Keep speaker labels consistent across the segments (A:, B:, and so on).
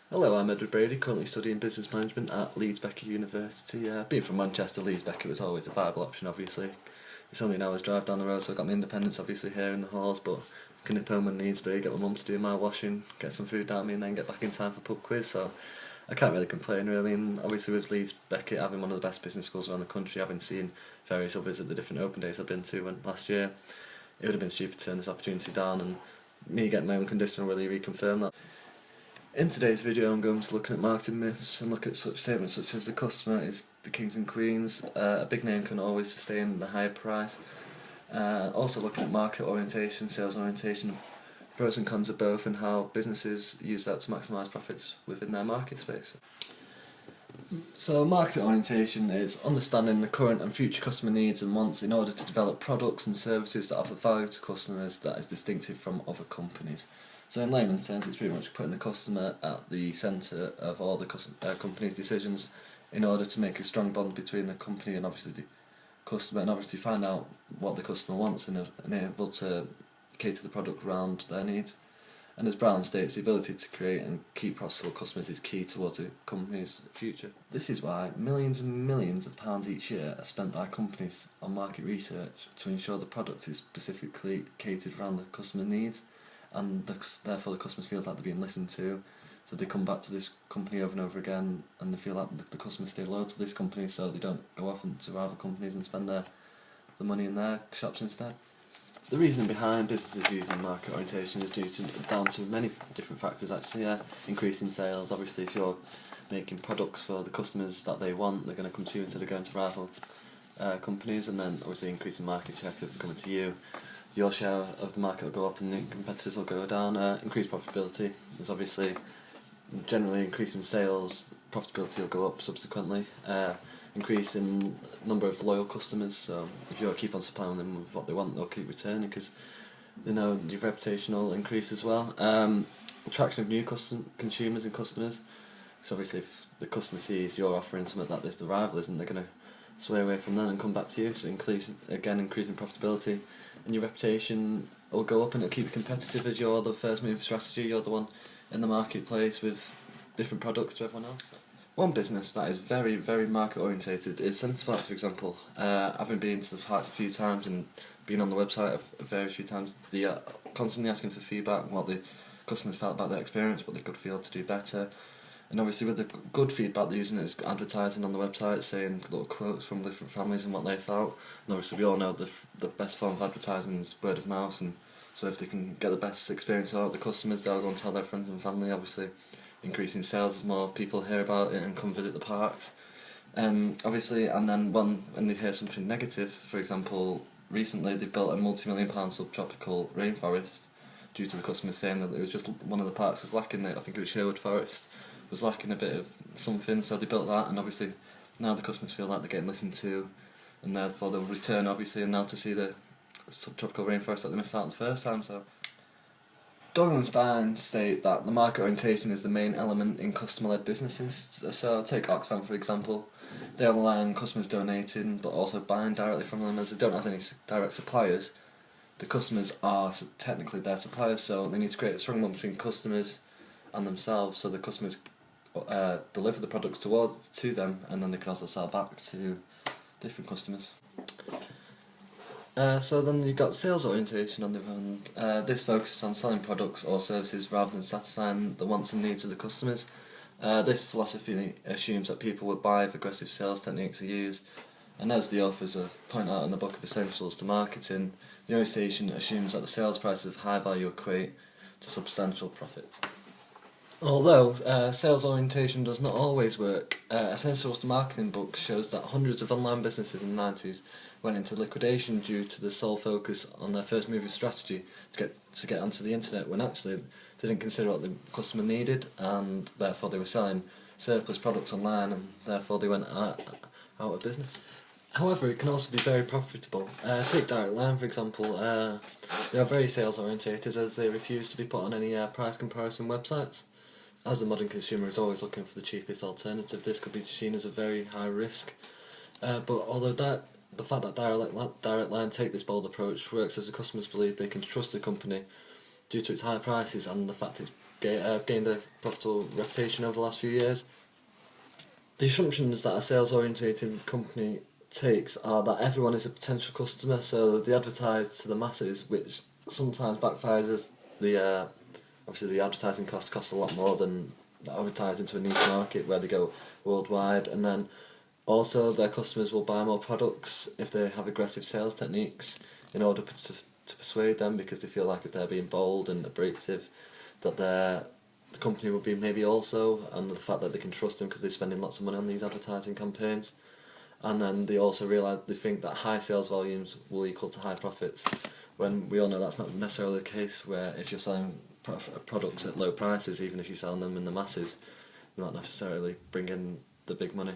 A: Hello, I'm Edward Brady, currently studying business management at Leeds Becker University. Being from Manchester, Leeds Becker was always a viable option, obviously. It's only an hour's drive down the road, so I got my independence obviously here in the halls, but I can nip home when needs be, get my mum to do my washing, get some food down me, and then get back in time for pub quiz, so I can't really complain really. And obviously with Leeds Beckett having one of the best business schools around the country, having seen various others at the different open days I've been to last year, it would have been stupid to turn this opportunity down, and me getting my own conditional really reconfirmed that. In today's video I'm going to be looking at marketing myths and look at such statements such as the customer is the kings and queens, a big name can always sustain the higher price, also looking at market orientation, sales orientation, pros and cons of both, and how businesses use that to maximise profits within their market space. So market orientation is understanding the current and future customer needs and wants in order to develop products and services that offer value to customers that is distinctive from other companies. So in layman's terms, it's pretty much putting the customer at the centre of all the company's decisions in order to make a strong bond between the company and obviously the customer, and obviously find out what the customer wants and able to cater the product around their needs. And as Brown states, the ability to create and keep profitable customers is key towards a company's future. This is why millions and millions of pounds each year are spent by companies on market research to ensure the product is specifically catered around the customer needs, and therefore the customers feel like they're being listened to, so they come back to this company over and over again, and they feel like the customers stay loyal to this company, so they don't go off into other companies and spend the money in their shops instead. The reasoning behind businesses using market orientation is down to many different factors actually. Increasing sales, obviously if you're making products for the customers that they want, they're going to come to you instead of going to rival companies, and then obviously increasing market share, because if it's coming to you, your share of the market will go up and the competitors will go down. Increased profitability is obviously generally increasing sales, profitability will go up subsequently. Increase in number of loyal customers, so if you keep on supplying them with what they want, they'll keep returning because they know your reputation will increase as well. Attraction of new consumers and customers, so obviously if the customer sees you're offering something that the rival isn't, they're going to sway away from that and come back to you, so increasing profitability, and your reputation will go up and it'll keep you competitive as you're the first move strategy, you're the one in the marketplace with different products to everyone else. One business that is very, very market orientated is Centre Parcs, for example. Having been to the parks a few times and been on the website a very few times, they are constantly asking for feedback, what the customers felt about their experience, what they could feel to do better. And obviously with the good feedback, they're using it as advertising on the website, saying little quotes from different families and what they felt. And obviously we all know the best form of advertising is word of mouth, and so if they can get the best experience out of the customers, they'll go and tell their friends and family, obviously increasing sales as more people hear about it and come visit the parks. Obviously, and then when they hear something negative, for example, recently they built a multi-million-pound subtropical rainforest due to the customers saying that it was just one of the parks was lacking it. I think it was Sherwood Forest was lacking a bit of something, so they built that, and obviously now the customers feel like they're getting listened to, and therefore they'll return obviously, and now to see the subtropical rainforest that they missed out on the first time. So Doyle and Stein state that the market orientation is the main element in customer-led businesses. So take Oxfam for example, they rely on customers donating but also buying directly from them, as they don't have any direct suppliers. The customers are technically their suppliers, so they need to create a strong bond between customers and themselves, so the customers deliver the products to them, and then they can also sell back to different customers. So then you've got sales orientation on the other hand. This focuses on selling products or services rather than satisfying the wants and needs of the customers. This philosophy assumes that people will buy if aggressive sales techniques are used, and as the authors have pointed out in the book of Essentials to Marketing, the orientation assumes that the sales prices of high value equate to substantial profits. Although sales orientation does not always work, Essentials to Marketing book shows that hundreds of online businesses in the 90s went into liquidation due to the sole focus on their first mover strategy to get onto the internet, when actually they didn't consider what the customer needed, and therefore they were selling surplus products online, and therefore they went out of business. However, it can also be very profitable. Take Direct Line for example. They are very sales orientated, as they refuse to be put on any price comparison websites. As the modern consumer is always looking for the cheapest alternative, this could be seen as a very high risk. But although the fact that Direct Line take this bold approach works, as the customers believe they can trust the company due to its high prices and the fact it's gained a profitable reputation over the last few years. The assumptions that a sales-orientated company takes are that everyone is a potential customer, so they advertise to the masses, which sometimes backfires as obviously the advertising costs a lot more than advertising to a niche market where they go worldwide, and then also their customers will buy more products if they have aggressive sales techniques in order to persuade them, because they feel like if they're being bold and abrasive that the company will be maybe also, and the fact that they can trust them because they're spending lots of money on these advertising campaigns. And then they also they think that high sales volumes will equal to high profits, when we all know that's not necessarily the case, where if you're selling products at low prices, even if you're selling them in the masses, you're not necessarily bringing the big money.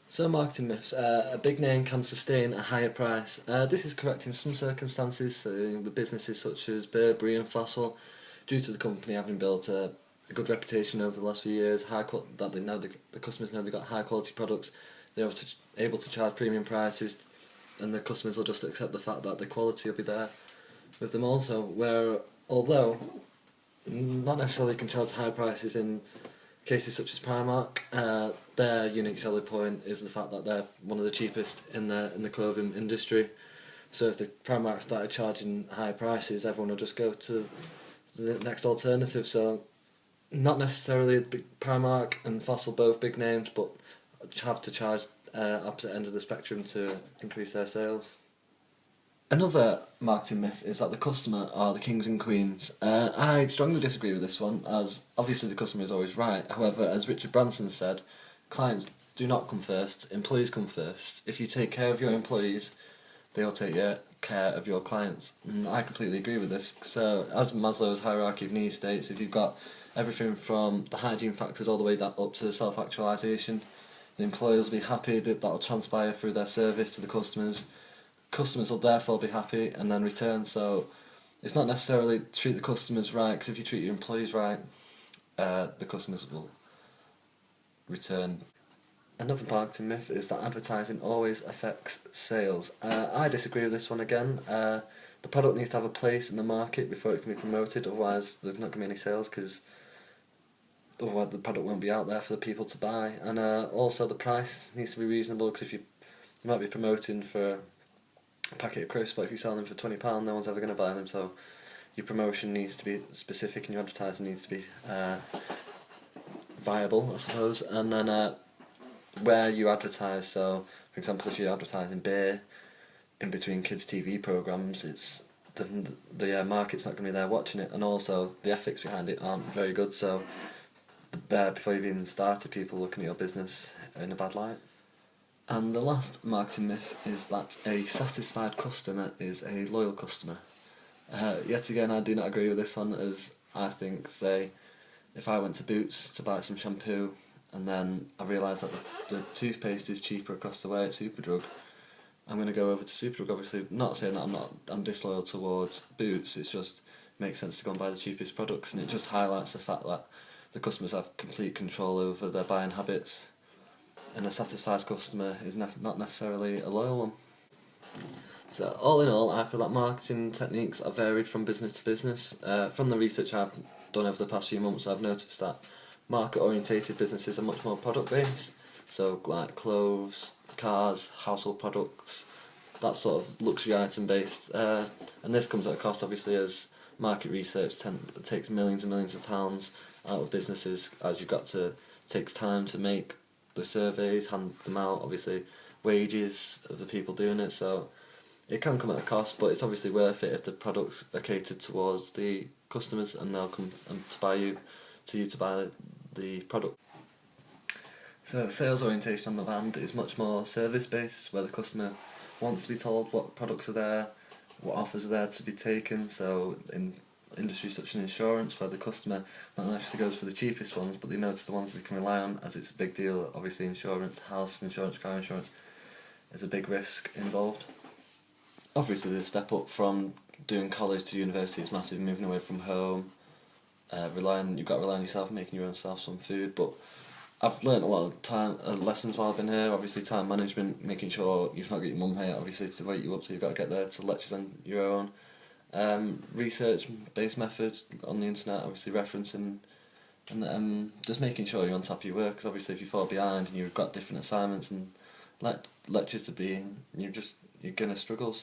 A: So marketing myths. A big name can sustain a higher price. This is correct in some circumstances, with businesses such as Burberry and Fossil, due to the company having built a good reputation over the last few years, that they know the customers know they've got high quality products, they're able to charge premium prices, and the customers will just accept the fact that the quality will be there with them also. Where, although not necessarily can charge high prices in cases such as Primark, their unique selling point is the fact that they're one of the cheapest in the clothing industry. So if the Primark started charging high prices, everyone will just go to the next alternative. So not necessarily Primark and Fossil, both big names, but have to charge opposite end of the spectrum to increase their sales. Another marketing myth is that the customer are the kings and queens. I strongly disagree with this one, as obviously the customer is always right. However, as Richard Branson said, clients do not come first, employees come first. If you take care of your employees, they'll take care of your clients. And I completely agree with this. So, as Maslow's hierarchy of needs states, if you've got everything from the hygiene factors all the way up to self-actualisation, the employers will be happy, that'll transpire through their service to the customers. Customers will therefore be happy and then return. So it's not necessarily treat the customers right, because if you treat your employees right, the customers will return. Another marketing myth is that advertising always affects sales. I disagree with this one again. The product needs to have a place in the market before it can be promoted, otherwise there's not going to be any sales, because otherwise the product won't be out there for the people to buy. And also the price needs to be reasonable, because if you might be promoting for a packet of crisps, but if you sell them for £20, no one's ever going to buy them. So your promotion needs to be specific and your advertising needs to be viable, I suppose. And then where you advertise, so for example if you're advertising beer in between kids' TV programmes, the market's not going to be there watching it, and also the ethics behind it aren't very good, so before you've even started, people looking at your business in a bad light. And the last marketing myth is that a satisfied customer is a loyal customer. Yet again, I do not agree with this one, as I think, say, if I went to Boots to buy some shampoo and then I realise that the toothpaste is cheaper across the way at Superdrug, I'm going to go over to Superdrug. Obviously, not saying that I'm disloyal towards Boots, it's just makes sense to go and buy the cheapest products, and it just highlights the fact that the customers have complete control over their buying habits, and a satisfied customer is not necessarily a loyal one. So all in all, I feel that marketing techniques are varied from business to business. From the research I've done over the past few months, I've noticed that market-orientated businesses are much more product-based, so like clothes, cars, household products, that sort of luxury item-based, and this comes at a cost, obviously, as market research takes millions and millions of pounds out of businesses, as takes time to make the surveys, hand them out, obviously wages of the people doing it, so it can come at a cost, but it's obviously worth it if the products are catered towards the customers and they'll come to buy the product. So sales orientation on the other hand is much more service based, where the customer wants to be told what products are there, what offers are there to be taken. So in industries such as insurance, where the customer not necessarily goes for the cheapest ones, but they know it's the ones they can rely on, as it's a big deal. Obviously insurance, house insurance, car insurance, there's a big risk involved. Obviously the step up from doing college to university is massive, moving away from home, you've got to rely on yourself, making your own self some food, but I've learnt a lot of lessons while I've been here. Obviously time management, making sure you've not got your mum here obviously to wake you up, so you've got to get there to lectures on your own. research-based methods on the internet, obviously referencing, and just making sure you're on top of your work, because obviously if you fall behind and you've got different assignments and lectures to be in, you're going to struggle.